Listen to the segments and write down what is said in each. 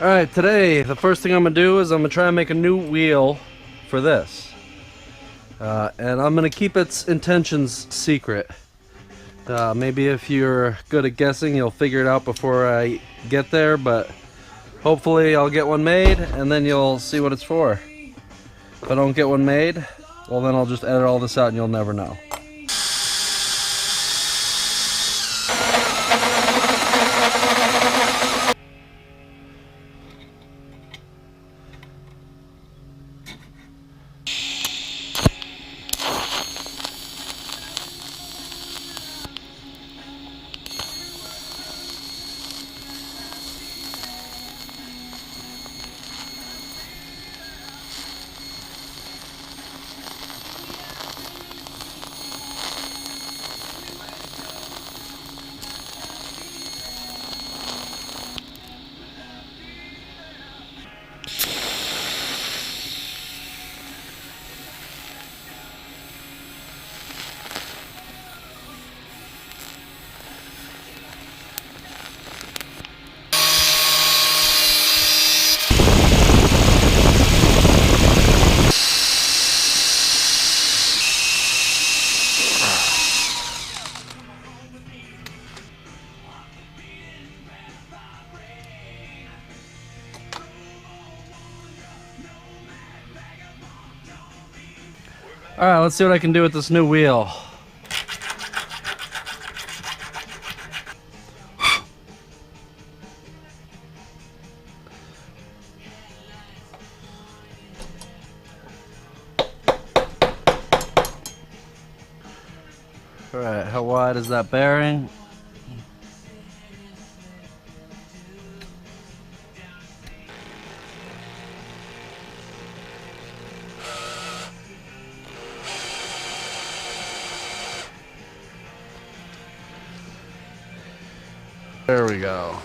Alright, today the first thing I'm going to do is I'm going to try and make a new wheel for this. And I'm going to keep its intentions secret. Maybe if you're good at guessing, you'll figure it out before I get there, but hopefully I'll get one made and then you'll see what it's for. If I don't get one made, well then I'll just edit all this out and you'll never know. Alright, let's see what I can do with this new wheel. Alright, how wide is that bearing? There we go.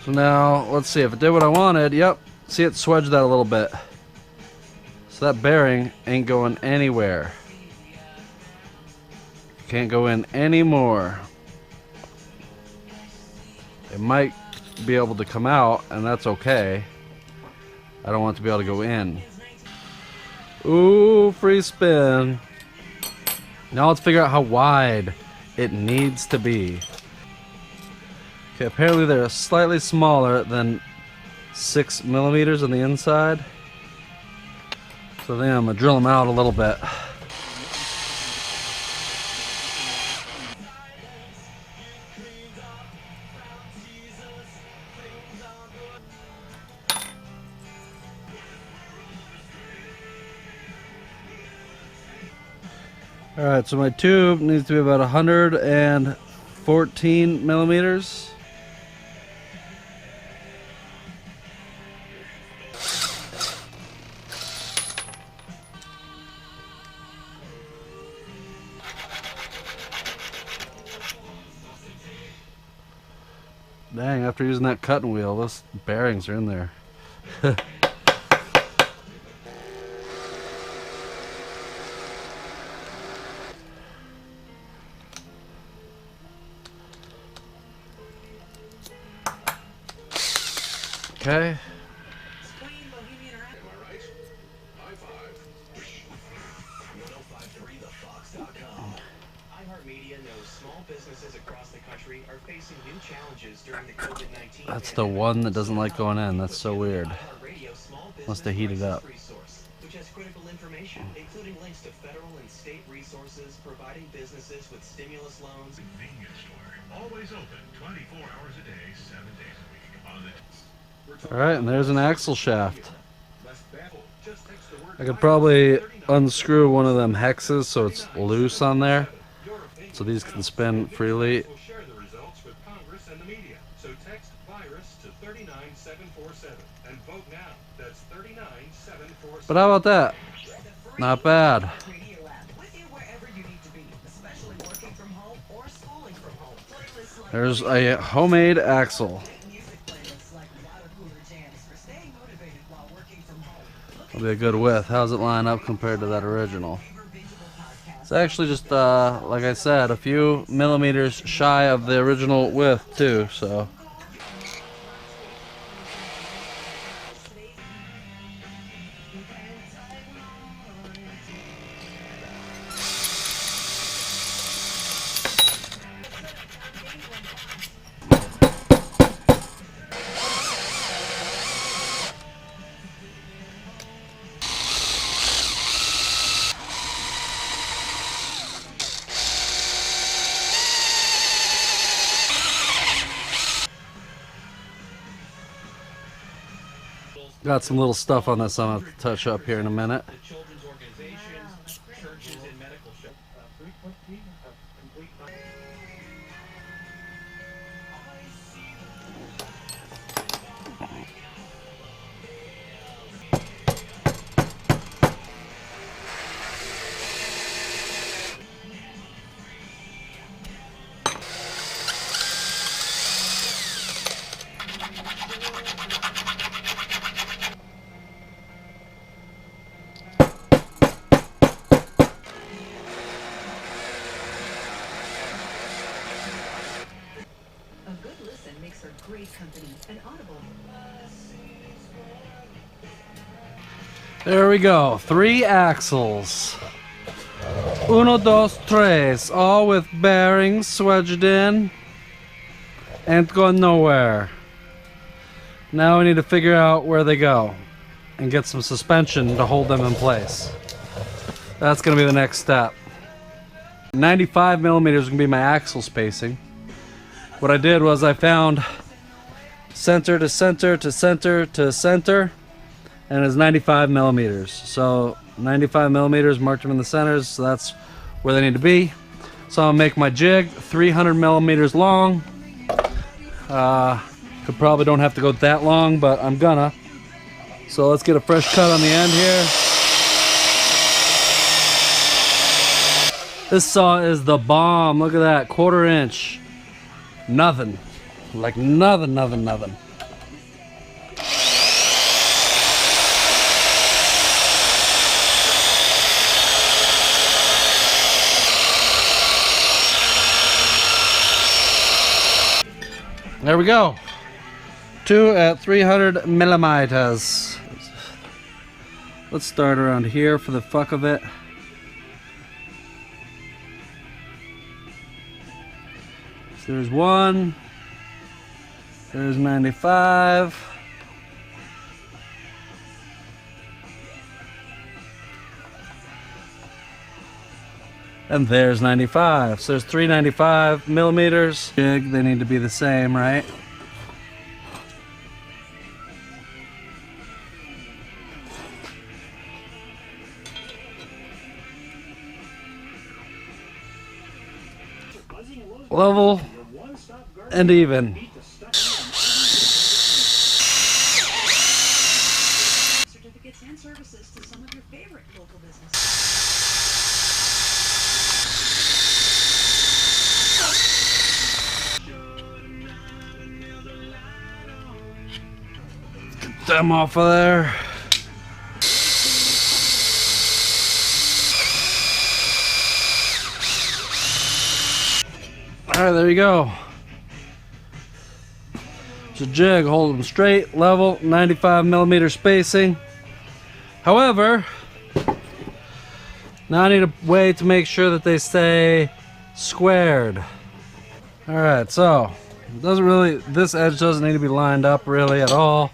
So now, let's see if it did what I wanted. Yep, see it swedged that a little bit. So that bearing ain't going anywhere. Can't go in anymore. It might be able to come out, and that's okay. I don't want it to be able to go in. Ooh, free spin. Now let's figure out how wide it needs to be. Okay, apparently they're slightly smaller than 6 millimeters on the inside. So then I'm gonna drill them out a little bit. Alright, so my tube needs to be about 114 millimeters. Dang, after using that cutting wheel, those bearings are in there. Okay. That's the one that doesn't like going in. That's so weird. Must have heated up. Which has critical information, including links to federal and state resources, providing businesses with stimulus loans. Convenience store, always open 24 hours a day, 7 days a week. Alright, and there's an axle shaft. I could probably unscrew one of them hexes so it's loose on there, so these can spin freely. But how about that? Not bad. There's a homemade axle. That'll be a good width. How's it line up compared to that original? It's actually just, like I said, a few millimeters shy of the original width too, so. Got some little stuff on this I'm going to touch up here in a minute. Children's organizations, churches, and medical shops. Great company, an Audible. There we go. 3 axles. Uno, dos, tres. All with bearings wedged in. Ain't going nowhere. Now we need to figure out where they go and get some suspension to hold them in place. That's going to be the next step. 95 millimeters is going to be my axle spacing. What I did was I found center to center to center to center, and it's 95 millimeters. So 95 millimeters, marked them in the centers, so that's where they need to be. So I'll make my jig 300 millimeters long. Could probably don't have to go that long, but I'm gonna. So let's get a fresh cut on the end here. This saw is the bomb. Look at that, 1/4 inch. Nothing. Like nothing. There we go. 2 at 300 millimeters. Let's start around here for the fuck of it. So there's 1. There's 95. And there's 95. So there's 395 millimeters. Jig, they need to be the same, right? Level and even. Certificates and services to some of your favorite local businesses. Get them off of there. Alright, there you go. It's a jig, hold them straight, level, 95 millimeter spacing. However, now I need a way to make sure that they stay squared. Alright, so it doesn't really, this edge doesn't need to be lined up really at all.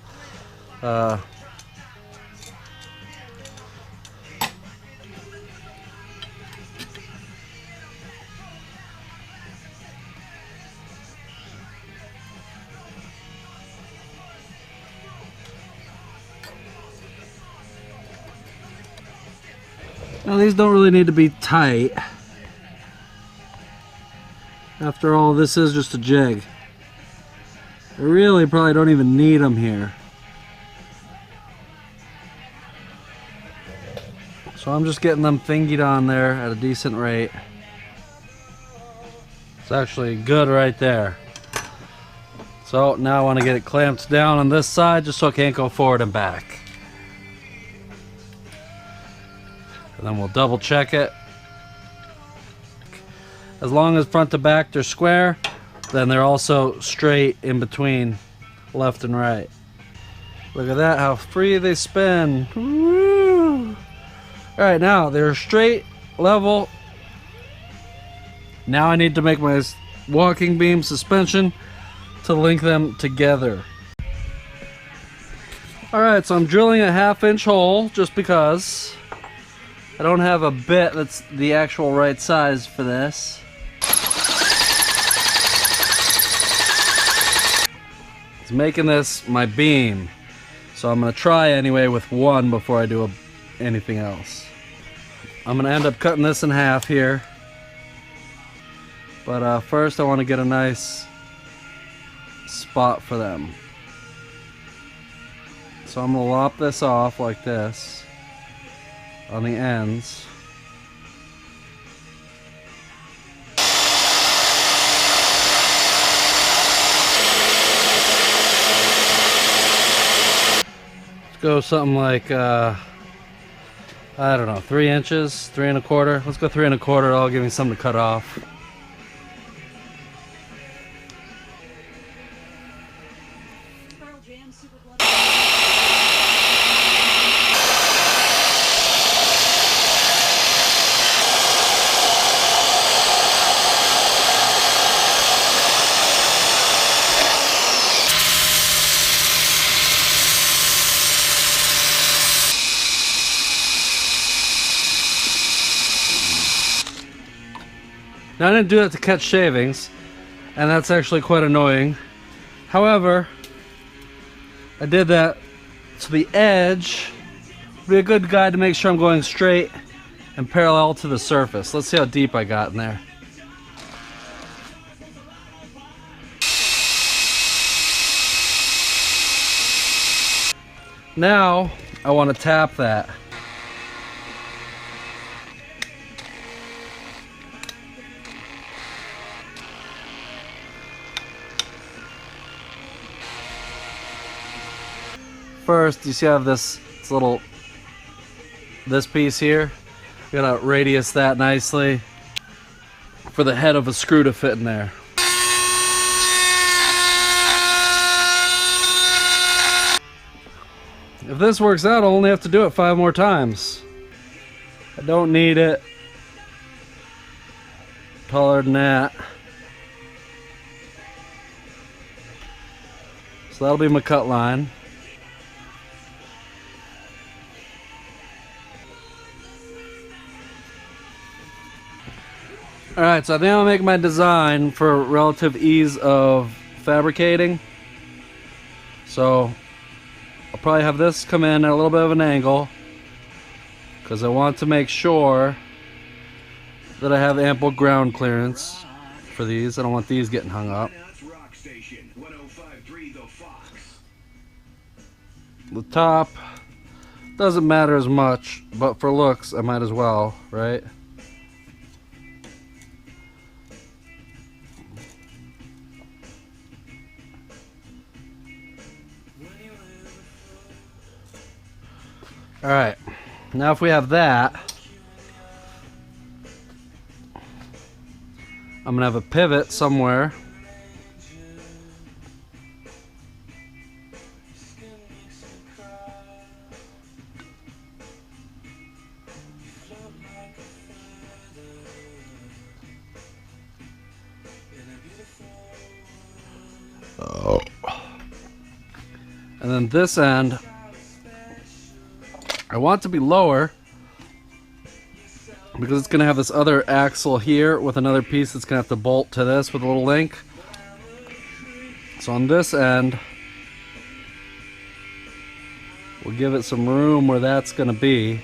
Now these don't really need to be tight. After all, this is just a jig. I really probably don't even need them here. So I'm just getting them fingied on there at a decent rate. It's actually good right there. So now I want to get it clamped down on this side just so I can't go forward and back. And then we'll double check it. As long as front to back they're square, then they're also straight in between left and right. Look at that, how free they spin. Woo! Alright, now they're straight, level. Now I need to make my walking beam suspension to link them together. Alright, so I'm drilling a 1/2-inch hole just because I don't have a bit that's the actual right size for this. It's making this my beam. So I'm going to try anyway with one before I do anything else. I'm going to end up cutting this in half here. But first I want to get a nice spot for them. So I'm going to lop this off like this on the ends. Let's go something like, I don't know, 3 inches, 3 1/4. Let's go 3 1/4, that'll give me something to cut off. Pearl Jam Super Club. Now I didn't do that to catch shavings, and that's actually quite annoying. However, I did that so the edge will be a good guide to make sure I'm going straight and parallel to the surface. Let's see how deep I got in there. Now I want to tap that. First, you see I have this piece here. I'm gonna radius that nicely for the head of a screw to fit in there. If this works out, I'll only have to do it 5 more times. I don't need it taller than that. So that'll be my cut line. Alright, so I think I'll make my design for relative ease of fabricating. So I'll probably have this come in at a little bit of an angle because I want to make sure that I have ample ground clearance for these. I don't want these getting hung up. The top doesn't matter as much, but for looks I might as well, right? Alright, now if we have that, I'm gonna have a pivot somewhere. Oh. And then this end, I want it to be lower because it's going to have this other axle here with another piece that's going to have to bolt to this with a little link. So on this end, we'll give it some room where that's going to be.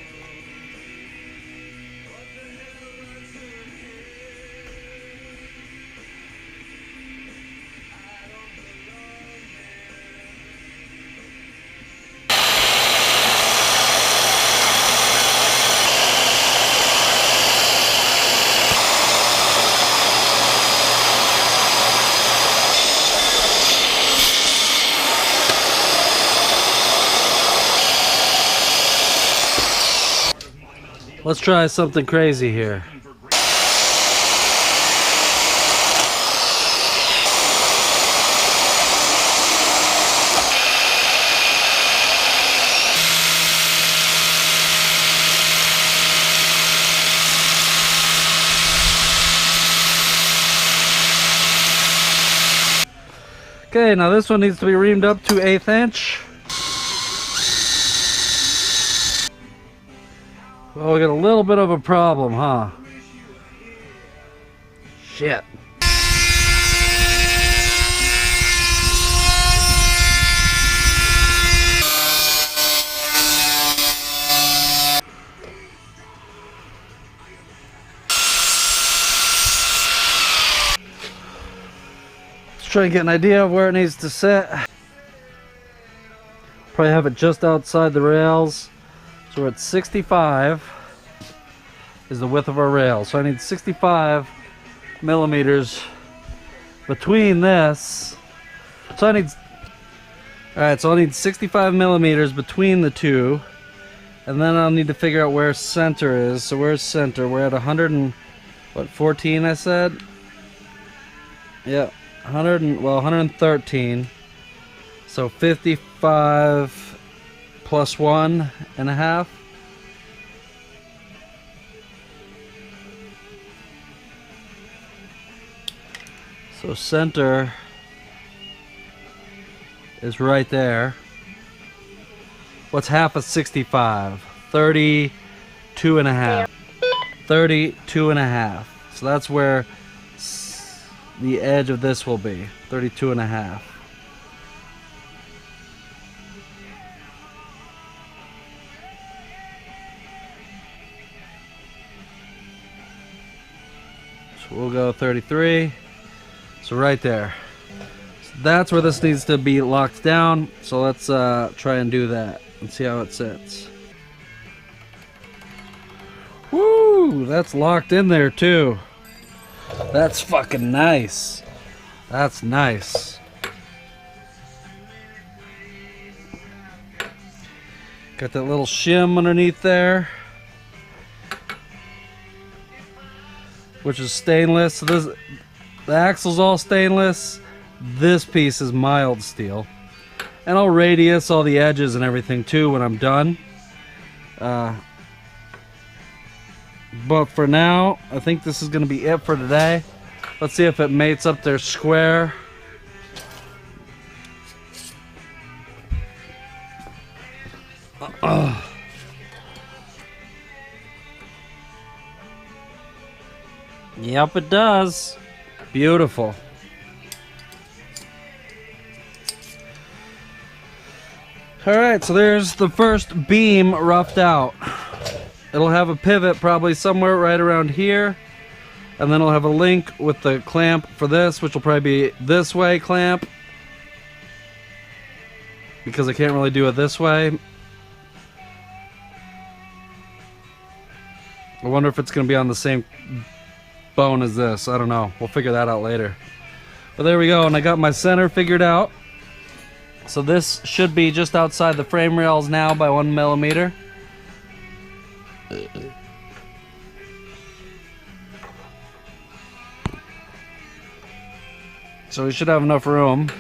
Let's try something crazy here. Okay, now this one needs to be reamed up to 1/8 inch. Well, we got a little bit of a problem, huh? Shit. Let's try and get an idea of where it needs to sit. Probably have it just outside the rails. So we're at 65 is the width of our rail. So I need 65 millimeters between this. So I need, alright, so I'll need 65 millimeters between the two. And then I'll need to figure out where center is. So where's center? We're at 114 I said? Yeah, 113. So 55 plus 1.5. So center is right there. What's half of 65? 32.5. 32.5. So that's where the edge of this will be. 32.5. So we'll go 33. So right there. So that's where this needs to be locked down. So let's try and do that and see how it sits. Woo! That's locked in there too. That's fucking nice. That's nice. Got that little shim underneath there, which is stainless. So this, the axle's all stainless. This piece is mild steel. And I'll radius all the edges and everything too when I'm done. But for now, I think this is going to be it for today. Let's see if it mates up there square. Yep, it does. Beautiful. Alright, so there's the first beam roughed out. It'll have a pivot probably somewhere right around here. And then it'll have a link with the clamp for this, which will probably be this way clamp. Because I can't really do it this way. I wonder if it's going to be on the same bone as this. I don't know. We'll figure that out later. But there we go, and I got my center figured out. So this should be just outside the frame rails now by 1 millimeter. So we should have enough room.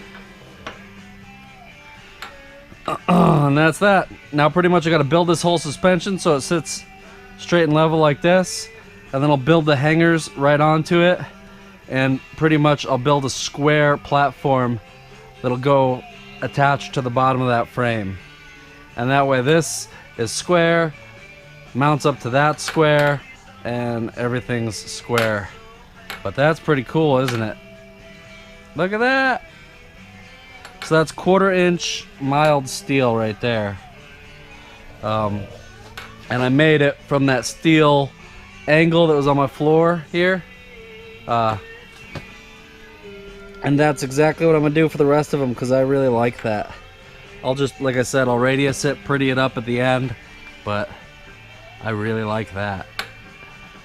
And that's that. Now pretty much I got to build this whole suspension so it sits straight and level like this. And then I'll build the hangers right onto it. And pretty much I'll build a square platform that'll go attached to the bottom of that frame. And that way this is square, mounts up to that square, and everything's square. But that's pretty cool, isn't it? Look at that! So that's 1/4 inch mild steel right there. And I made it from that steel angle that was on my floor here. And that's exactly what I'm going to do for the rest of them because I really like that. I'll just, like I said, I'll radius it, pretty it up at the end. But I really like that.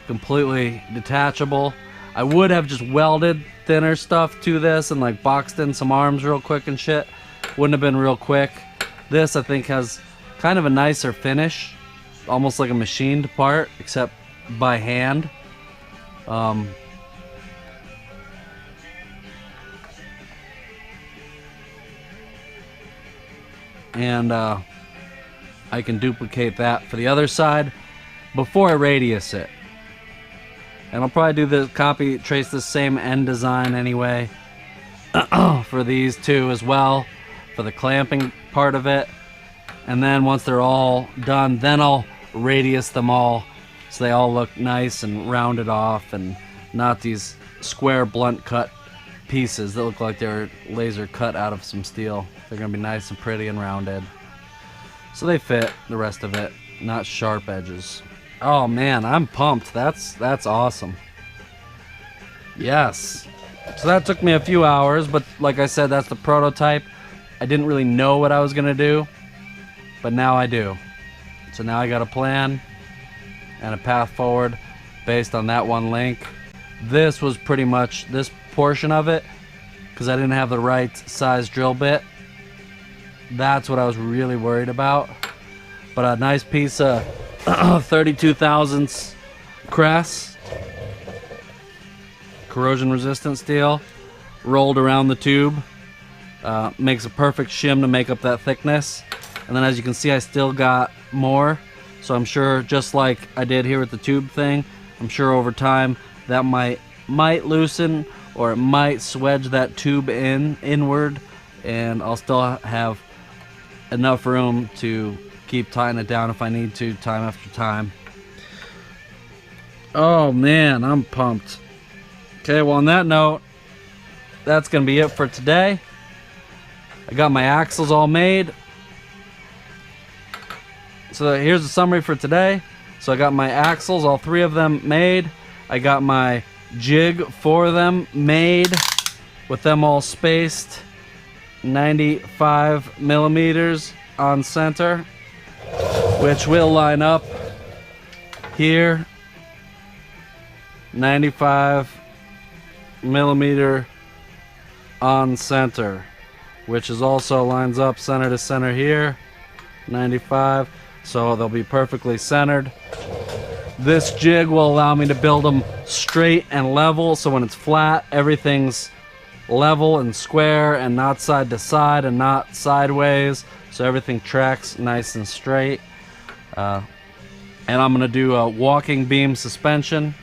Completely detachable. I would have just welded thinner stuff to this and like boxed in some arms real quick and shit. Wouldn't have been real quick. This I think has kind of a nicer finish almost like a machined part, except by hand. And I can duplicate that for the other side before I radius it. And I'll probably do the trace the same end design anyway for these two as well, for the clamping part of it. And then once they're all done, then I'll radius them all so they all look nice and rounded off and not these square blunt cut pieces that look like they're laser cut out of some steel. They're gonna be nice and pretty and rounded. So they fit the rest of it, not sharp edges. Oh man, I'm pumped. That's awesome. Yes. So that took me a few hours, but like I said, that's the prototype. I didn't really know what I was gonna do, but now I do. So now I got a plan and a path forward based on that one link. This was pretty much this portion of it, because I didn't have the right size drill bit. That's what I was really worried about. But a nice piece of 32 thousandths crest, corrosion resistant steel, rolled around the tube, makes a perfect shim to make up that thickness. And then as you can see, I still got more. So I'm sure, just like I did here with the tube thing, I'm sure over time that might loosen, or it might swedge that tube inward, and I'll still have enough room to keep tying it down if I need to, time after time. Oh man, I'm pumped. Okay, well on that note, that's gonna be it for today. I got my axles all made. So here's the summary for today. So I got my axles, all three of them made. I got my jig for them made, with them all spaced 95 millimeters on center, which will line up here, 95 millimeter on center, which is also lines up center to center here, 95, so they'll be perfectly centered. This jig will allow me to build them straight and level, so when it's flat, everything's level and square and not side to side and not sideways, so everything tracks nice and straight. And I'm gonna do a walking beam suspension.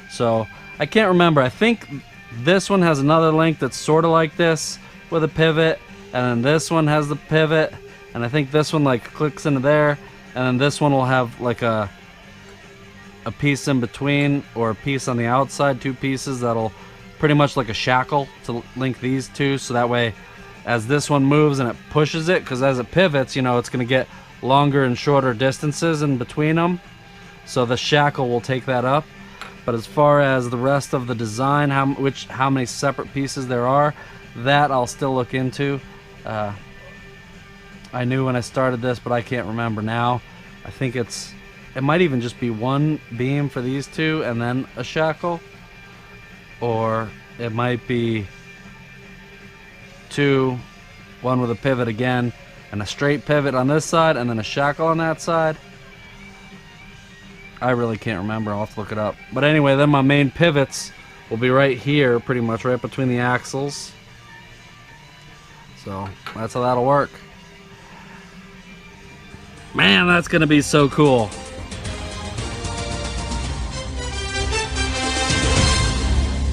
So I can't remember, I think this one has another link that's sort of like this with a pivot, and then this one has the pivot, and I think this one like clicks into there, and then this one will have like a piece in between, or a piece on the outside, two pieces that'll pretty much like a shackle to link these two, so that way as this one moves and it pushes it, because as it pivots, you know, it's going to get longer and shorter distances in between them, so the shackle will take that up. But as far as the rest of the design, how many separate pieces there are, that I'll still look into. I knew when I started this, but I can't remember now. I think it might even just be one beam for these two and then a shackle, or it might be two, one with a pivot again and a straight pivot on this side and then a shackle on that side. I really can't remember, I'll have to look it up. But anyway, then my main pivots will be right here, pretty much right between the axles. So that's how that'll work. Man, that's gonna be so cool.